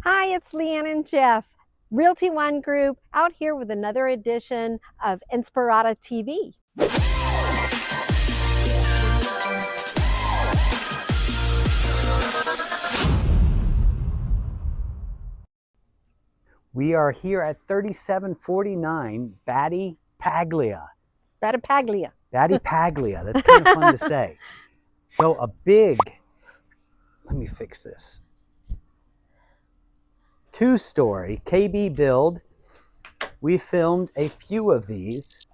Hi, it's Leanne and Jeff, Realty One Group, out here with another edition of Inspirada TV. We are here at 3749 Battipaglia. Battipaglia. Battipaglia, that's kind of fun to say. So a big, let me fix this, two-story KB build. We filmed a few of these.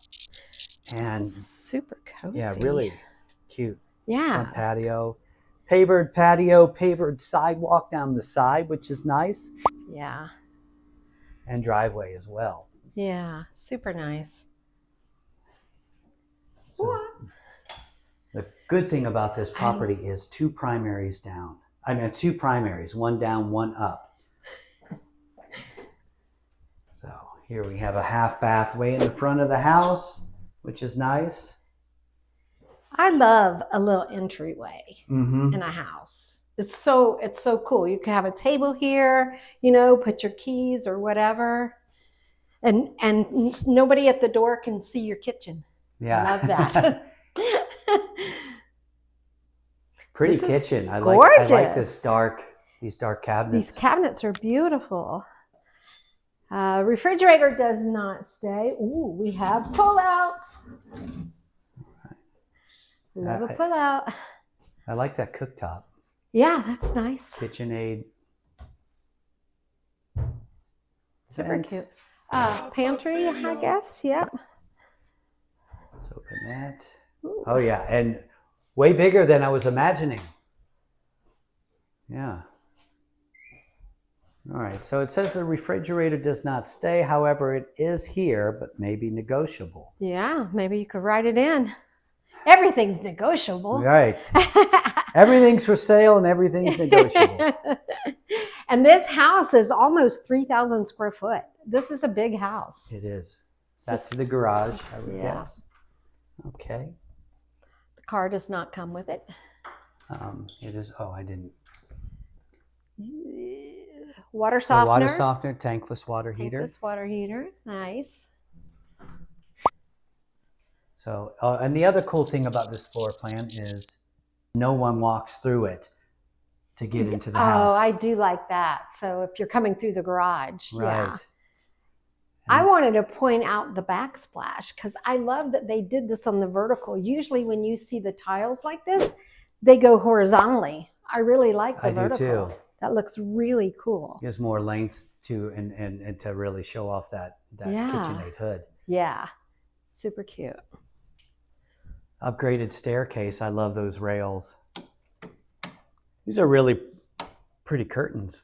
And this is super cozy. Yeah, really cute. Yeah. Front patio, pavered sidewalk down the side, which is nice. Yeah. And driveway as well. Yeah, super nice. So the good thing about this property is two primaries down. I mean, two primaries, one down, one up. So here we have a half bath way in the front of the house, which is nice. I love a little entryway in a house. It's so cool. You can have a table here, you know, put your keys or whatever. And nobody at the door can see your kitchen. Yeah. I love that. Pretty kitchen. I gorgeous. like these dark cabinets. These cabinets are beautiful. Refrigerator does not stay. Ooh, we have pullouts. Love a pullout. I like that cooktop. Yeah, that's nice. KitchenAid. Super cute. Pantry, I guess. Yep. Let's open that. Ooh. Oh yeah, and way bigger than I was imagining. Yeah. All right, so it says the refrigerator does not stay. However, it is here, but maybe negotiable. Yeah, maybe you could write it in. Everything's negotiable. Right. Everything's for sale and everything's negotiable. And this house is almost 3,000 square foot. This is a big house. It is. That's to the garage, I would guess. Okay. The car does not come with it. It is. Oh, I didn't. Water softener. Water softener, tankless water heater. Tankless water heater. Nice. So, and the other cool thing about this floor plan is no one walks through it to get into the house. Oh, I do like that. So if you're coming through the garage. Right. Yeah. I wanted to point out the backsplash because I love that they did this on the vertical. Usually when you see the tiles like this, they go horizontally. I really like the vertical. I do too. That looks really cool. Gives more length to and to really show off that KitchenAid hood. Yeah. Super cute. Upgraded staircase. I love those rails. These are really pretty curtains.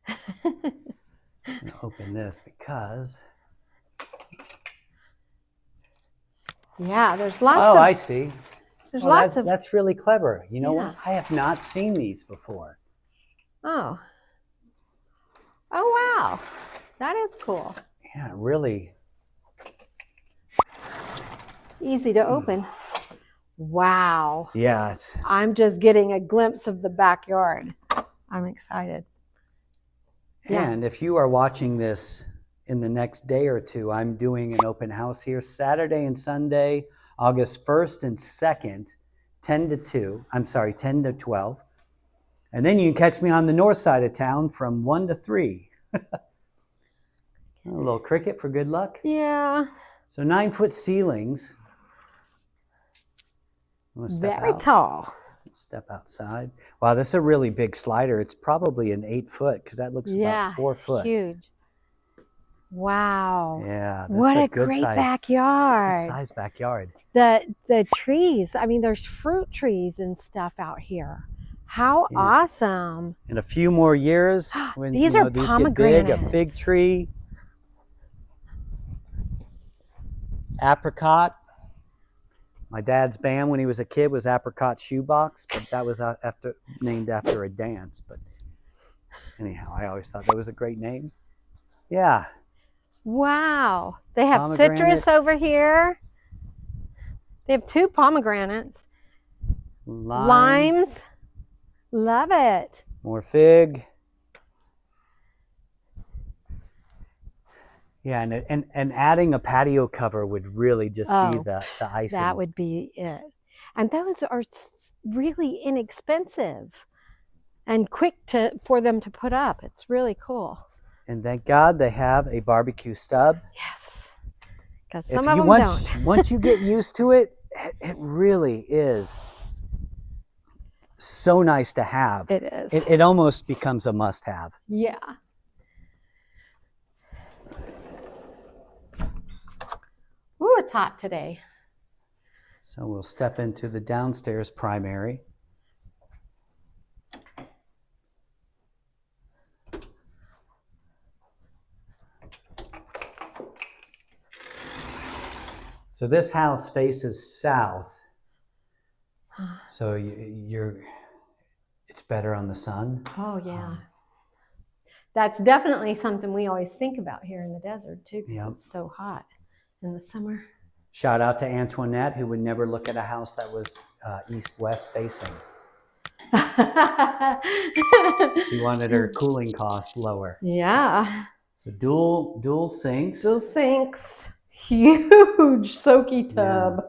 I'm going to open this because... Yeah, there's lots of... Oh, I see. There's lots of... That's really clever. You know what? I have not seen these before. Oh. Oh, wow. That is cool. Yeah, really... Easy to open. Wow. Yeah. I'm just getting a glimpse of the backyard. I'm excited. And if you are watching this in the next day or two, I'm doing an open house here Saturday and Sunday, August 1st and 2nd, 10 to 2. I'm sorry, 10 to 12. And then you can catch me on the north side of town from 1 to 3. A little cricket for good luck. Yeah. So 9-foot ceilings. Very tall. Step outside. Wow, this is a really big slider. It's probably an 8-foot because that looks about 4 foot. Huge. Wow. Yeah. What a great backyard. Good size backyard. The trees. I mean, there's fruit trees and stuff out here. How awesome. In a few more years, when these these get big, a fig tree. Apricot. My dad's band when he was a kid was Apricot Shoebox, but that was named after a dance. But anyhow, I always thought that was a great name. Yeah. Wow. They have citrus over here. They have 2 pomegranates. Limes. Love it. More fig. Yeah, and adding a patio cover would really just be the icing. That would be it. And those are really inexpensive and quick for them to put up. It's really cool. And thank God they have a barbecue stub. Yes, because some of them don't. Once you get used to it, it really is so nice to have. It is. It almost becomes a must-have. Yeah. Ooh, it's hot today. So we'll step into the downstairs primary. So this house faces south. So it's better on the sun. Oh, yeah. That's definitely something we always think about here in the desert, too, because it's so hot in the summer. Shout out to Antoinette, who would never look at a house that was east-west facing. She wanted her cooling cost lower. Yeah. So dual sinks. Dual sinks. Huge soaky tub. Yeah.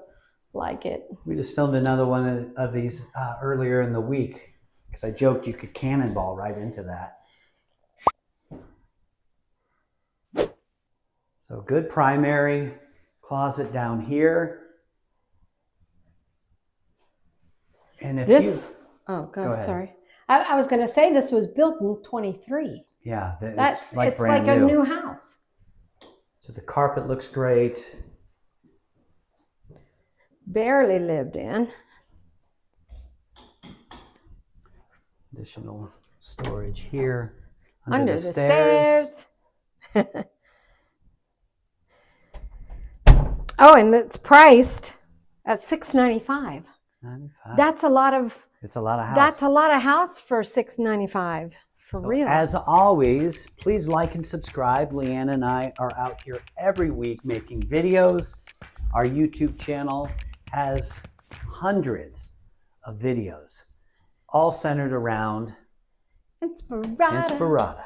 Like it. We just filmed another one of these earlier in the week because I joked you could cannonball right into that. So good primary. Closet down here. And if go ahead. Sorry. I was going to say this was built in 23. Yeah, it's like it's brand like new. A new house. So the carpet looks great. Barely lived in. Additional storage here under the stairs. Oh, and it's priced at $695. That's a lot of. It's a lot of house. That's a lot of house for $695. For real. As always, please like and subscribe. Leanne and I are out here every week making videos. Our YouTube channel has hundreds of videos, all centered around Inspirada.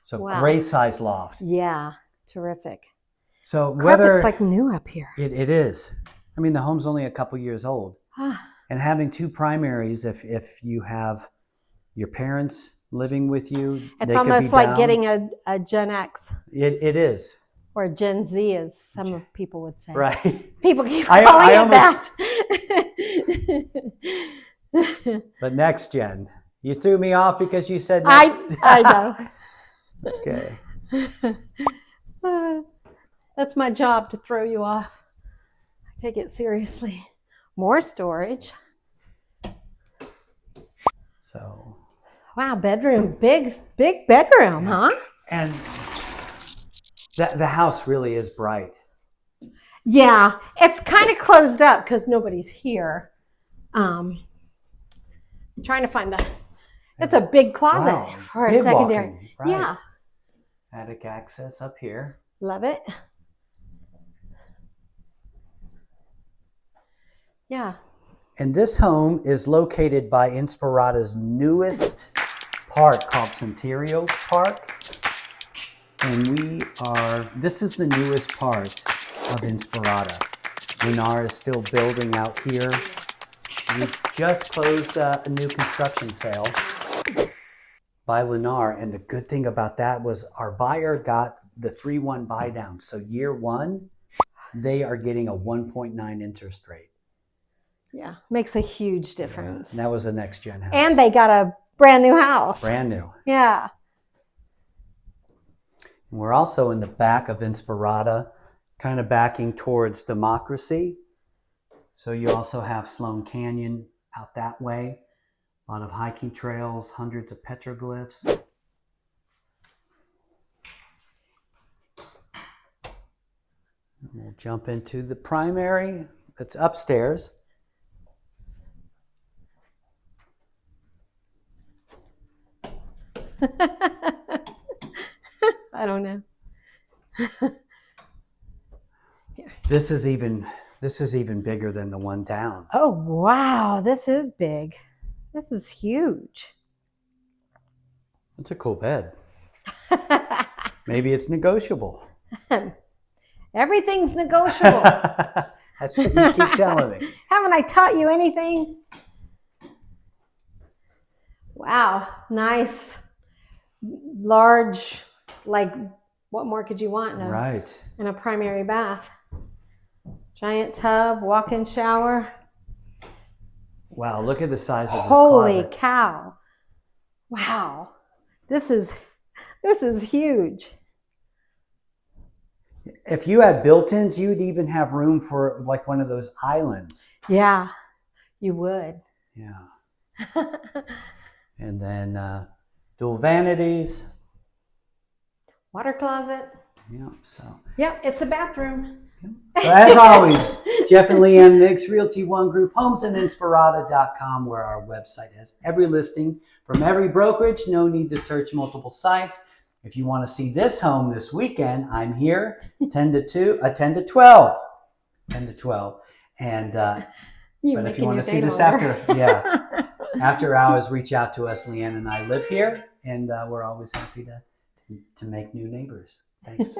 So wow. Great size loft. Yeah, terrific. So it's like new up here. It is. I mean, the home's only a couple years old. And having two primaries, if you have your parents living with you, it's almost like getting a Gen X. It is. Or Gen Z, as some of people would say. Right. People keep calling it that. But next gen. You threw me off because you said next. I know. Okay. That's my job, to throw you off. I take it seriously. More storage. So. Wow, bedroom. Big bedroom, huh? And the house really is bright. Yeah, it's kind of closed up because nobody's here. I'm trying to find it's a big closet for a secondary. Walking, right. Yeah. Attic access up here. Love it. Yeah. And this home is located by Inspirada's newest park called Centenario Park. And this is the newest part of Inspirada. Lennar is still building out here. We just closed a new construction sale by Lennar. And the good thing about that was our buyer got the 3-1 buy down. So year one, they are getting a 1.9 interest rate. Yeah, makes a huge difference. Yeah, and that was a next gen house. And they got a brand new house. Brand new. Yeah. And we're also in the back of Inspirada, kind of backing towards Democracy. So you also have Sloan Canyon out that way. A lot of hiking trails, hundreds of petroglyphs. We'll jump into the primary that's upstairs. I don't know. This is even bigger than the one down. Oh wow, this is big. This is huge. It's a cool bed. Maybe it's negotiable. Everything's negotiable. That's what you keep telling me. Haven't I taught you anything? Wow, nice, large, like, what more could you want in a primary bath? Giant tub, walk-in shower. Wow, look at the size of this Holy closet. cow. Wow. This is huge. If you had built-ins, you'd even have room for like one of those islands. Yeah, you would. Yeah. And then dual vanities. Water closet. Yeah, so. Yep, it's a bathroom. So as always, Jeff and Leanne, Nix Realty One Group, Homes and Inspirada.com, where our website has every listing from every brokerage. No need to search multiple sites. If you want to see this home this weekend, I'm here 10 to 12. 10 to 12. And but if you want to see this after hours, reach out to us. Leanne and I live here, and we're always happy to make new neighbors. Thanks.